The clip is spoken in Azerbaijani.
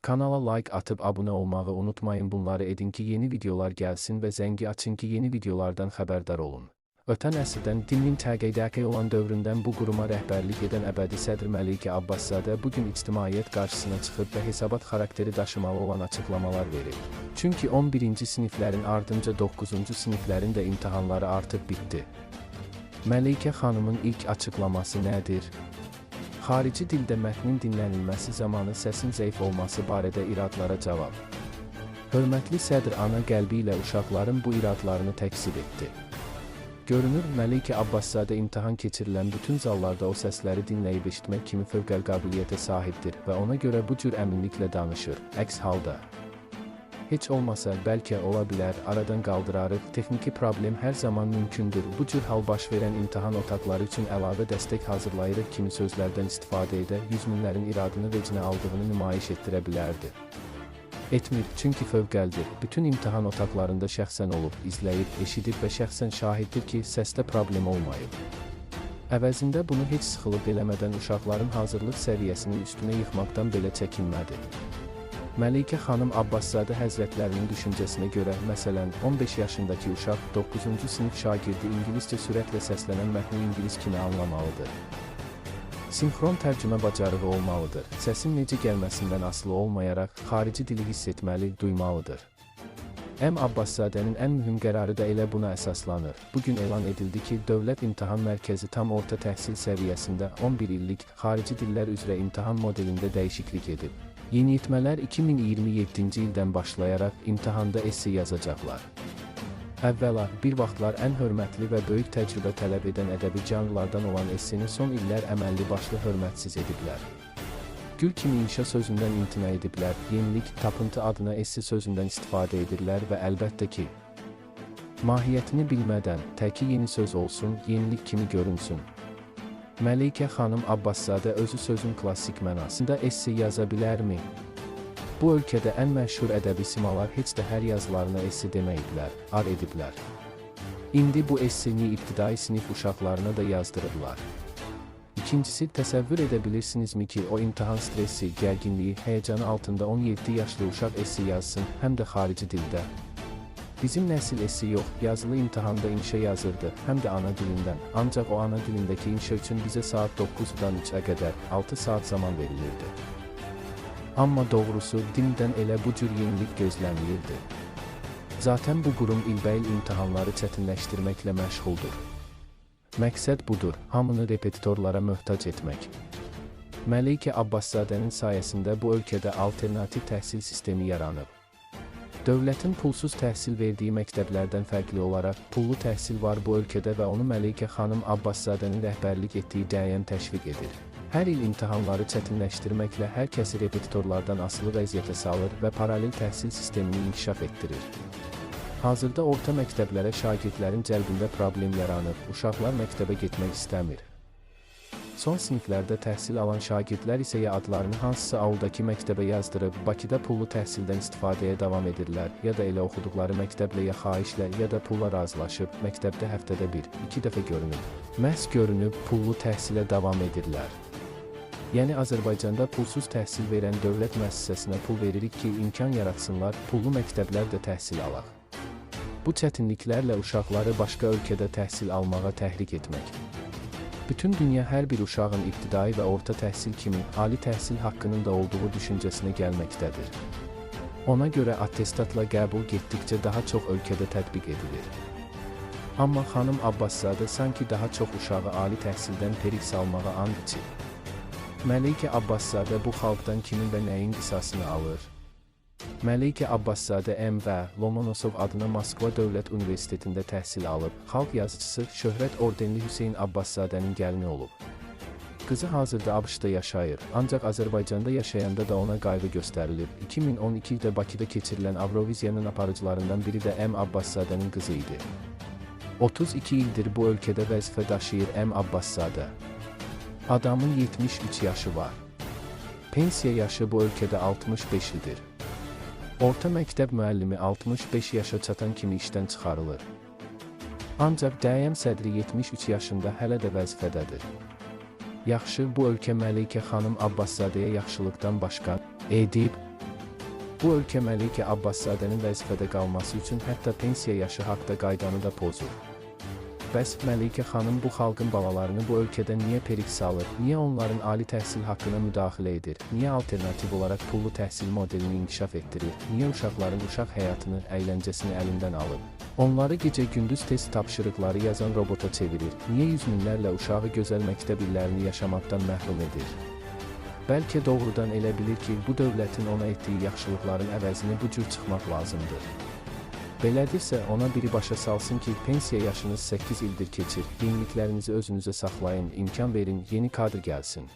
Kanala like atıp abunə olmağı unutmayın. Bunları edin ki, yeni videolar gəlsin və zəngi açın ki, yeni videolardan xəbərdar olun. Ötən əsrdən dinin təqəydəki olan dövründən bu quruma rəhbərlik edən əbədi sədr Məlikə Abbaszadə bugün ictimaiyyət qarşısına çıxıb və hesabat xarakteri daşımalı olan açıqlamalar verir. Çünki 11-ci siniflərin ardınca 9-cu siniflərin də imtahanları artıq bitdi. Məlikə xanımın ilk açıqlaması nədir? Xarici dildə mətnin dinlənilməsi zamanı səsin zəif olması barədə iradlara cavab. Hörmətli sədr ana qəlbi ilə uşaqların bu iradlarını təksib etdi. Görünür, Məlikə Abbaszadə imtahan keçirilən bütün zallarda o səsləri dinləyib eşitmək kimi fövqəl qabiliyyətə sahibdir və ona görə bu cür əminliklə danışır. Əks halda, heç olmasa bəlkə ola bilər, aradan qaldırarıq, texniki problem hər zaman mümkündür. Bu cür hal baş verən imtahan otaqları üçün əlavə dəstək hazırlayırıq kimi sözlərdən istifadə edə, yüz minlərin iradını vecinə aldığını nümayiş etdirə bilərdi. Etmir, çünki fövqəldir. Bütün imtahan otaqlarında şəxsən olub, izləyib, eşidib və şəxsən şahiddir ki, səsdə problem olmayıb. Əvəzində bunu heç sıxılıb eləmədən uşaqların hazırlıq səviyyəsini üstünə yıxmaqdan belə çəkinmədi. Məlikə xanım Abbaszadə həzrətlərinin düşüncəsinə görə, məsələn, 15 yaşındakı uşaq 9-cu sinif şagirdi ingiliscə sürətlə səslənən mətni ingilis kimi anlamalıdır. Sinxron tərcümə bacarığı olmalıdır. Səsin necə gəlməsindən asılı olmayaraq, xarici dili hiss etməli, duymalıdır. Abbaszadənin ən mühüm qərarı da elə buna əsaslanır. Bugün elan edildi ki, Dövlət İmtahan Mərkəzi tam orta təhsil səviyyəsində 11 illik xarici dillər üzrə imtahan modelində dəyişiklik edib. Yeniyetmələr 2027-ci ildən başlayaraq imtahanda esse yazacaqlar. Əvvəla, bir vaxtlar ən hörmətli və böyük təcrübə tələb edən ədəbi canlılardan olan esseni son illər əməlli başlı hörmətsiz ediblər. Gül kimi inşa sözündən imtina ediblər, yenilik, tapıntı adına esse sözündən istifadə edirlər və əlbəttə ki, mahiyyətini bilmədən, təki yeni söz olsun, yenilik kimi görünsün. Məlikə xanım Abbaszadə özü sözün klassik mənasında esse yaza bilərmi? Bu ölkədə ən məşhur ədəbi simalar heç də hər yazılarına esse deməyiblər, ar ediblər. İndi bu esseni ibtidai sinif uşaqlarına da yazdırırlar. İkincisi, təsəvvür edə bilirsinizmi ki, o imtahan stressi, gərginliyi, həyəcanı altında 17 yaşlı uşaq esse yazsın, həm də xarici dildə. Bizim nəsil esse yox, yazılı imtahanda inşa yazırdı, həm də ana dilindən, ancaq o ana dilindəki inşa üçün bizə saat 9-dan 3-ə qədər 6 saat zaman verilirdi. Amma doğrusu, dinindən elə bu cür yenilik gözlənilirdi. Zaten bu qurum ilbəil imtahanları çətinləşdirməklə məşğuldur. Məqsəd budur, hamını repetitorlara möhtac etmək. Məlikə Abbaszadənin sayəsində bu ölkədə alternativ təhsil sistemi yaranıb. Dövlətin pulsuz təhsil verdiyi məktəblərdən fərqli olaraq, pullu təhsil var bu ölkədə və onu Məlikə xanım Abbaszadənin rəhbərlik etdiyi dəyən təşviq edir. Hər il imtahanları çətinləşdirməklə hər kəsi repetitorlardan asılı vəziyyətə salır və paralel təhsil sistemini inkişaf etdirir. Hazırda orta məktəblərə şagirdlərin cəlbində problem yaranır, uşaqlar məktəbə getmək istəmir. Son siniflərdə təhsil alan şagirdlər isə ya adlarını hansısa avuldakı məktəbə yazdırıb, Bakıda pullu təhsildən istifadəyə davam edirlər, ya da elə oxuduqları məktəblə ya xahişlə, ya da pulla razılaşıb, məktəbdə həftədə 1-2 dəfə görünüb. Məhz görünüb, pullu təhsilə davam edirlər. Yəni Azərbaycanda pulsuz təhsil verən dövlət müəssisəsinə pul veririk ki, imkan yaratsınlar, pullu məktəblər də təhsil alaq. Bu çətinliklərlə uşaqları başqa ölkədə təhsil almağa təhrik etmək. Bütün dünya hər bir uşağın ibtidai və orta təhsil kimi ali təhsil haqqının da olduğu düşüncəsinə gəlməkdədir. Ona görə attestatla qəbul getdikcə daha çox ölkədə tətbiq edilir. Amma xanım Abbaszadə sanki daha çox uşağı ali təhsildən perik salmağa and içir. Məlikə Abbaszadə bu xalqdan kimin və nəyin qisasını alır? Məlikə Abbaszadə M.V. Lomonosov adına Moskva Dövlət Universitetində təhsil alıb, xalq yazıcısı, şöhrət ordenli Hüseyn Abbaszadənin gəlini olub. Qızı hazırda ABŞ-da yaşayır, ancaq Azərbaycanda yaşayanda da ona qayğı göstərilib. 2012-də Bakıda keçirilən Avroviziyanın aparıcılarından biri də Abbaszadənin qızı idi. 32 ildir bu ölkədə vəzifə daşıyır Abbaszadə. Adamın 73 yaşı var. Pensiya yaşı bu ölkədə 65 ildir. Orta məktəb müəllimi 65 yaşa çatan kimi işdən çıxarılır. Ancaq dəyəm sədri 73 yaşında hələ də vəzifədədir. Yaxşı, bu ölkə Məlikə xanım Abbaszadəyə yaxşılıqdan başqa edib. Bu ölkə Məlikə Abbaszadənin vəzifədə qalması üçün hətta pensiya yaşı haqda qaydanı da pozur. Bəs Məlikə xanım bu xalqın balalarını bu ölkədə niyə perik salır, niyə onların ali təhsil haqqına müdaxilə edir, niyə alternativ olaraq pullu təhsil modelini inkişaf etdirir, niyə uşaqların uşaq həyatını, əyləncəsini əlindən alır, onları gecə-gündüz test tapşırıqları yazan robota çevirir, niyə yüz minlərlə uşağı gözəl məktəb illərini yaşamaqdan məhrum edir? Bəlkə doğrudan elə bilir ki, bu dövlətin ona etdiyi yaxşılıqların əvəzini bu cür çıxmaq lazımdır. Belədirsə, ona biri başa salsın ki, pensiya yaşınız 8 ildir keçir, yeniliklərinizi özünüzə saxlayın, imkan verin, yeni kadr gəlsin.